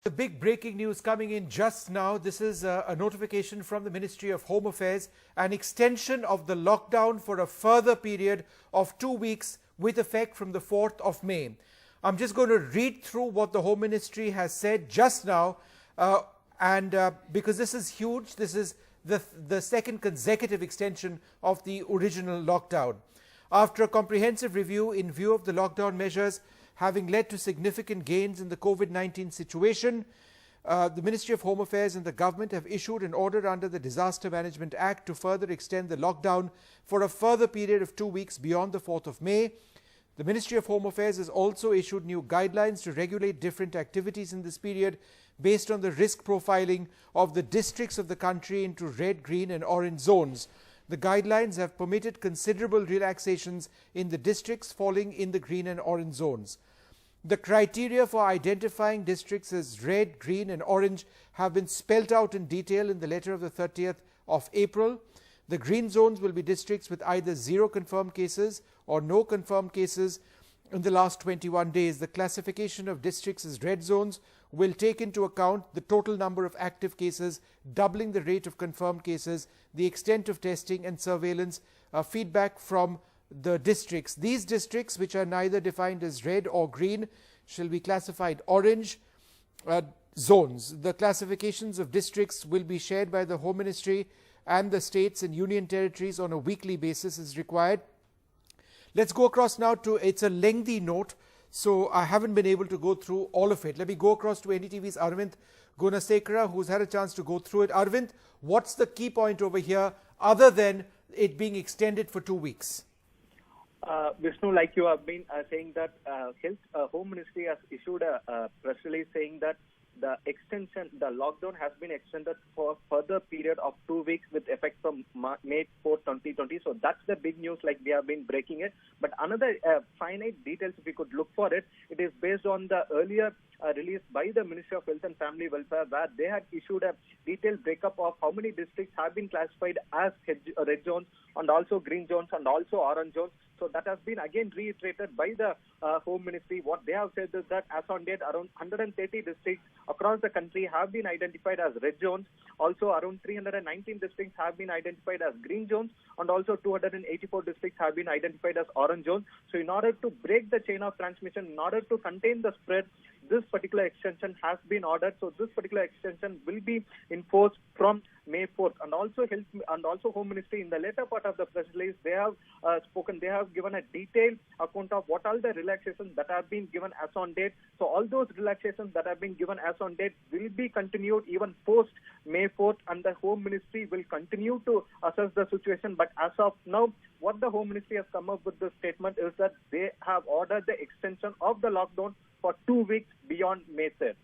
The big breaking news coming in just now. This is a notification from the Ministry of Home Affairs, an extension of the lockdown for a further period of 2 weeks with effect from the 4th of May. I'm just going to read through what the Home Ministry has said just now, because this is huge. This is the second consecutive extension of the original lockdown. After a comprehensive review in view of the lockdown measures having led to significant gains in the COVID-19 situation, the Ministry of Home Affairs and the government have issued an order under the Disaster Management Act to further extend the lockdown for a further period of 2 weeks beyond the 4th of May. The Ministry of Home Affairs has also issued new guidelines to regulate different activities in this period based on the risk profiling of the districts of the country into red, green and orange zones. The guidelines have permitted considerable relaxations in the districts falling in the green and orange zones. The criteria for identifying districts as red, green and orange have been spelled out in detail in the letter of the 30th of April. The green zones will be districts with either 0 confirmed cases or no confirmed cases in the last 21 days. The classification of districts as red zones will take into account the total number of active cases, doubling the rate of confirmed cases, the extent of testing and surveillance, feedback from the districts. These districts, which are neither defined as red or green, shall be classified orange zones. The classifications of districts will be shared by the Home Ministry and the states and union territories on a weekly basis as required. Let's go across now to, it's a lengthy note, so I haven't been able to go through all of it. Let me go across to NDTV's Arvind Gunasekara, who's had a chance to go through it. Arvind, what's the key point over here other than it being extended for 2 weeks? Vishnu, like you have been saying that Home Ministry has issued a press release saying that the lockdown has been extended for further period of 2 weeks with effect from May 4, 2020. So that's the big news, like we have been breaking it. But another finite details, if we could look for it, it is based on the earlier release by the Ministry of Health and Family Welfare, where they had issued a detailed breakup of how many districts have been classified as red zones and also green zones and also orange zones. So that has been again reiterated by the Home Ministry. What they have said is that as on date, around 130 districts across the country have been identified as red zones. Also, around 319 districts have been identified as green zones, and also 284 districts have been identified as orange zones. So in order to break the chain of transmission, in order to contain the spread, this particular extension has been ordered. So this particular extension will be enforced from May 4th. And also Home Ministry, in the later part of the press release, they have they have given a detailed account of what all the relaxations that have been given as on date. So all those relaxations that have been given as on date will be continued even post May 4th, and the Home Ministry will continue to assess the situation. But as of now, what the Home Ministry has come up with this statement is that they have ordered the extension of the lockdown for 2 weeks beyond May 3rd.